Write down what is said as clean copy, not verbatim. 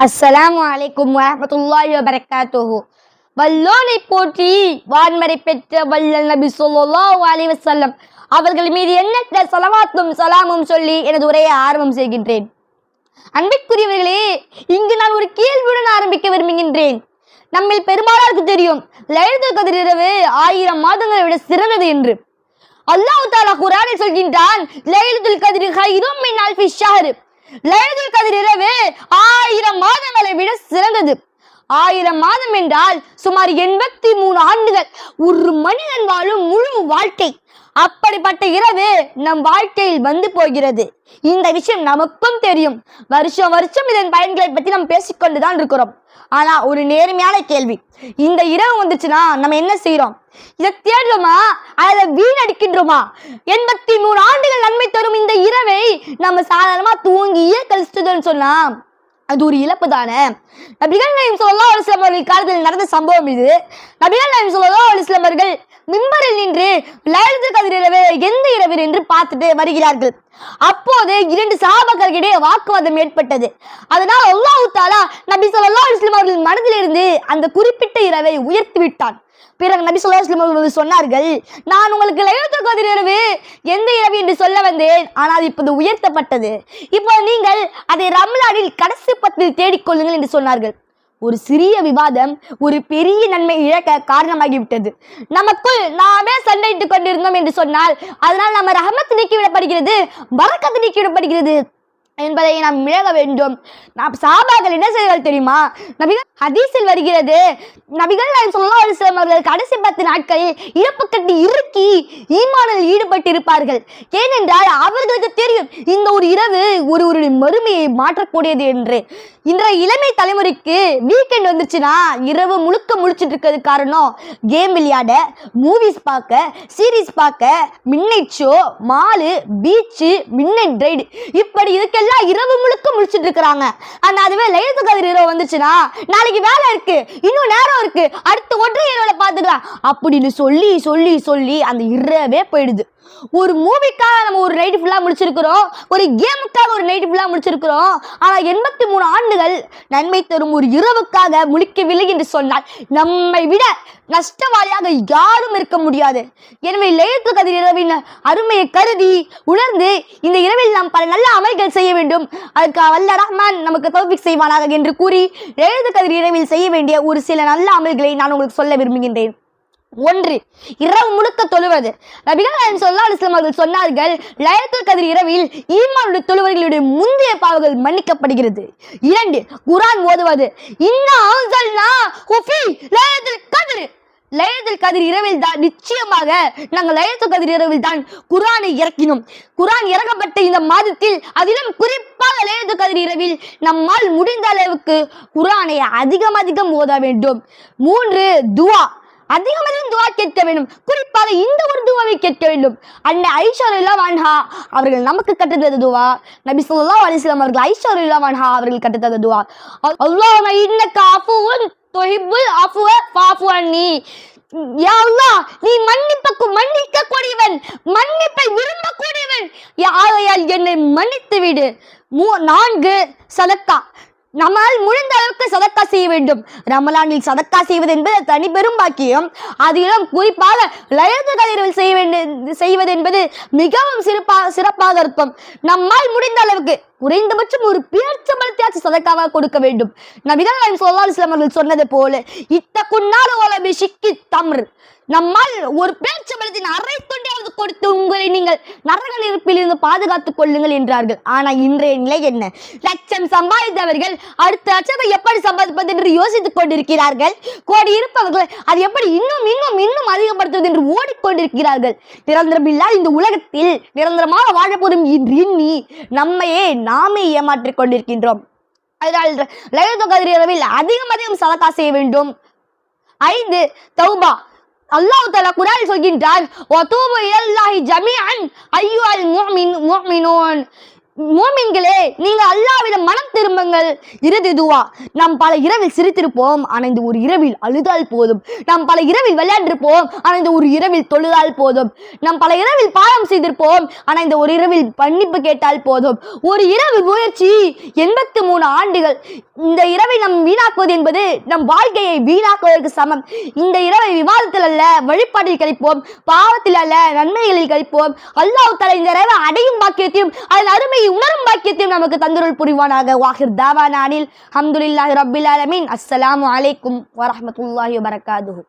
அஸ்ஸலாமு அலைக்கும் வரஹ்மத்துல்லாஹி வபரகாத்துஹு. வல்லோனை போற்றி வான்மறை பெற்ற வல்லல் நபி ஸல்லல்லாஹு அலைஹி வஸல்லம் அவர்கள் மீது எண்ணற்ற ஸலவாத்தும் ஸலாமும் சொல்லி எனது உரையை ஆரம்பம் செய்கின்றேன். அன்பிற்குரியவர்களே, இங்கு நான் ஒரு கேள்வியுடன் ஆரம்பிக்க விரும்புகின்றேன். நம்மில் பெரும்பாலாருக்கு தெரியும் லைலத்துல் கத்ர் இரவு 1000 மாதங்களை விட சிறந்தது என்று. அல்லாஹ் தஆலா குர்ஆனில் சொல்கின்றான், லைலத்துல் கத்ர் கைரும் மின் அல்ஃபி ஷஹர். லைலத்துல் கத்ர் இரவு 1000 மாதங்களை விட சிறந்தது. 1000 மாதம் என்றால் சுமார் 83 ஆண்டுகள், ஒரு மனிதன் வாழும் முழு வாழ்க்கை. அப்படிப்பட்ட இரவு நம் வாழ்க்கையில் வந்து போகிறது. இந்த விஷயம் நமக்கும் தெரியும். வருஷம் வருஷம் இதன் பயன்களை பற்றி நாம் பேசிக்கொண்டுதான் இருக்கிறோம். ஆனா ஒரு நேர்மையான கேள்வி, இந்த இரவு வந்துச்சுன்னா நம்ம என்ன செய்யறோம்? இதை தேடுறோமா அதை வீணடிக்கின்றோமா? 83 ஆண்டுகள் நன்மை தரும் இந்த இரவை நம்ம சாதாரணமா தூங்கியே கழிச்சிட்டோம்னு சொன்னா அது ஒரு இழப்பு தானே. நபிகள் நாயகம் ஸல்லல்லாஹு அலைஹி வஸல்லம் அவர்கள் காலத்தில் நடந்த சம்பவம் இது. நபிகள் நாயகம் ஸல்லல்லாஹு அலைஹி வஸல்லம் அவர்கள் மிம்பரில் நின்று லைலத்துல் கத்ர் இரவு எந்த இரவு என்று பார்த்துட்டு வருகிறார்கள். அப்போது 2 சஹாபாக்களிடையே வாக்குவாதம் ஏற்பட்டது. அதனால் அல்லாஹ் தஆலா நபி ஸல்லல்லாஹு அலைஹி வஸல்லம் அவர்கள் மனதிலிருந்து அந்த குறிப்பிட்ட இரவை உயர்த்தி விட்டான். பிறகு நபி ஸல்லல்லாஹு அலைஹி வஸல்லம் அவர்கள் சொன்னார்கள், நான் உங்களுக்கு லைலத்துல் கத்ர் இரவு எந்த இரவு என்று சொல்ல வந்தேன், ஆனால் இப்போது உயர்த்தப்பட்டது. இப்போ நீங்கள் அதை ரமலானில் கடைசி 10 தேடிக்கொள்ளுங்கள் என்று சொன்னார்கள். ஒரு சிறிய விவாதம் ஒரு பெரிய நன்மை இழக்க காரணமாகிவிட்டது. நமக்குள் நாமே சண்டையிட்டுக் கொண்டிருந்தோம் என்று சொன்னால் அதனால் நம்ம ரஹமத் நீக்கிவிடப்படுகிறது, பரக்கத் நீக்கிவிடப்படுகிறது என்பதை நாம் விளங்க வேண்டும். சஹாபாக்கள் என்ன செய்தார்கள் தெரியுமா? நபிகள் ஹதீஸில் வருகிறது, நபிகள் நாயகம் ஸல்லல்லாஹு அலைஹி வஸல்லம் அவர்கள் கடைசி 10 நாட்களில் இடுப்பு கட்டி இறுக்கி ஈமானில் ஈடுபட்டு இருப்பார்கள். ஏனென்றால் அவர்களுக்கு தெரியும் இந்த ஒரு இரவு ஒரு மறுமையை மாற்றக்கூடியது என்று. இன்றைய இளமை தலைமுறைக்கு வீக்கெண்ட் வந்துச்சுன்னா இரவு முழுக்க முழிச்சிட்டு இருக்கிறது காரணம் கேம் விளையாட, மூவிஸ் பார்க்க, சீரீஸ் பார்க்க, midnight show, mall, beach, midnight ride, இப்படி இதுக்கெல்லாம் இரவு முழுக்க முழிச்சிட்டு இருக்கிறாங்க. ஆனா அதுவே லைலத்துல் கத்ர் இரவு வந்துச்சுன்னா நாளைக்கு வேலை இருக்கு, இன்னும் நேரம் இருக்கு, அடுத்த ஒற்றை இரவுல பார்த்துக்கலாம் அப்படின்னு சொல்லி சொல்லி சொல்லி அந்த இரவே போயிடுது. ஒரு மூவிக்காக நம்ம ஒரு நைட்டு ஃபுல்லாக முடிச்சிருக்கிறோம், ஒரு கேமுக்காக ஒரு நைட்டு ஃபுல்லாக முடிச்சிருக்கிறோம். ஆனால் 83 ஆண்டுகள் நன்மை தரும் ஒரு இரவுக்காக முழிக்கவில்லை என்று சொன்னால் நம்மை விட நஷ்டவாளியாக யாரும் இருக்க முடியாது. எனவே லைலத்துல் கத்ர் இரவின் அருமையை கருதி உணர்ந்து இந்த இரவில் நாம் பல நல்ல அமல்கள் செய்ய வேண்டும். அதற்கு வல்ல ரஹ்மான் நமக்கு தௌஃபீக் செய்வானாக என்று கூறி லைலத்துல் கத்ர் இரவில் செய்ய வேண்டிய ஒரு சில நல்ல அமல்களை நான் உங்களுக்கு சொல்ல விரும்புகின்றேன். 1. இரவு முழுக்க தொழுவது. நபிகள் நாயகம் ஸல்லல்லாஹு அலைஹி வஸல்லம் அவர்கள் சொன்னார்கள், லைலத்துல் கத்ர் இரவில் ஈமானுடைய தொழுவர்களுடைய முந்தைய பாவங்கள் மன்னிக்கப்படுகிறது. 2. குர்ஆன் ஓதுவது. இன்னா அன்ஸல்னாஹு ஃபீ லைலத்துல் கத்ர். லைலத்துல் கத்ர் இரவில் தான் நிச்சயமாக நாங்கள் லைலத்துல் கத்ர் இரவில் தான் குர்ஆனை இறக்கினோம். குர்ஆன் இறக்கப்பட்ட இந்த மாதத்தில் அதிலும் குறிப்பாக லைலத்துல் கத்ர் இரவில் நம்மால் முடிந்த அளவுக்கு குர்ஆனை அதிகம் ஓத வேண்டும். 3. துஆ. அதிகம் துவா கேட்க வேண்டும். குறிப்பாக இந்த ஒரு துவாவை கேட்க வேண்டும். அன்னை ஆயிஷா ரலியல்லாஹு அன்ஹா அவர்கள் நமக்கு கற்றுத்தந்த துவா, நபி ஸல்லல்லாஹு அலைஹி வஸல்லம் அவர்கள் ஆயிஷா ரலியல்லாஹு அன்ஹா அவர்கள் கற்றுத்தந்த துவா, அல்லாஹும்ம இன்னக அஃபுவுன் துஹிப்புல் அஃப்வ ஃபஅஃபு அன்னி. யா அல்லாஹ், நீ மன்னிக்க கூடியவன், மன்னிப்பை விரும்பக்கூடியவன், ஆகையால் என்னை மன்னித்து விடு. 4. சதக்கா. நம்மால் முடிந்த அளவுக்கு சதக்கா செய்ய வேண்டும். ரமலானில் சதக்கா செய்வது என்பது தனி பெரும் பாக்கியம். அதிலும் குறிப்பாக லைலத்துல் கத்ர் இரவில் செய்வது என்பது மிகவும் சிறப்பாக இருக்கும். நம்மால் முடிந்த அளவுக்கு குறைந்தபட்சம் ஒரு பேர்ச்சம்பழத்தையாச்சும் சதக்காவாக கொடுக்க வேண்டும். நபிகள் நாயகம் ஸல்லல்லாஹு அலைஹி வஸல்லம் அவர்கள் சொன்னது போல இத்தகுன்னார வல பிஷிக்கி தம்ர். நம்மால் ஒரு பேர்ச்சம்பழத்தின் அரை தொண்டையாவது கொடுத்து உங்களை நீங்கள் நரக நெருப்பில் இருந்து பாதுகாத்துக் கொள்ளுங்கள் என்றார்கள். ஆனா இன்றைய நிலை என்ன? லட்சம் சம்பாதித்தவர்கள் அடுத்த லட்சத்தை எப்படி சம்பாதிப்பது என்று யோசித்துக் கொண்டிருக்கிறார்கள். கோடி இருப்பவர்கள் அது எப்படி இன்னும் அதிகப்படுத்துவது என்று ஓடிக்கொண்டிருக்கிறார்கள். நிரந்தரமில்லா இந்த உலகத்தில் நிரந்தரமாக வாழப்போதும் என்று எண்ணி நம்மையே நாமே ஏமாற்றிக் கொண்டிருக்கின்றோம். அதனால் லைலத்துல் கத்ர் இரவில் அதிகம் சதக்கா செய்ய வேண்டும். 5. தௌபா. அல்லாஹ் தஆலா குர்ஆனில் சொல்கின்றார், வதூபு இலல்லாஹி ஜமீஅன் அய்யுஹல் முஃமினூன். மோமின்களே, நீங்கள் அல்லாஹ்விடம் மனம் திரும்புங்கள். இறுதி துவா. நாம் பல இரவில் சிரித்திருப்போம், ஆனால் இந்த ஒரு இரவில் அழுதால் போதும். நாம் பல இரவில் விளையாண்டிருப்போம், ஆனால் இந்த ஒரு இரவில் தொழுதால் போதும். நாம் பல இரவில் பாவம் செய்திருப்போம், ஆனால் இந்த ஒரு இரவில் மன்னிப்பு கேட்டால் போதும். ஒரு இரவு முயற்சி 83 ஆண்டுகள். இந்த இரவை நாம் வீணாக்குவது என்பது நம் வாழ்க்கையை வீணாக்குவதற்கு சமம். இந்த இரவை விவாதத்தில் அல்ல வழிபாட்டில் கழிப்போம், பாவத்தில் அல்ல நன்மைகளில் கழிப்போம். அல்லாஹ் தஆலா இந்த இரவை அடையும் பாக்கியத்தையும் அதன் அருமையை உணரும் பாக்கியத்தையும் நமக்கு தந்தருள் புரிவானாக. வாஹிர் தாவானா அனில் ஹம்துலில்லாஹி ரப்பில் ஆலமீன். அஸ்ஸலாமு அலைக்கும் வரஹ்மத்துல்லாஹி வபரகாத்துஹு.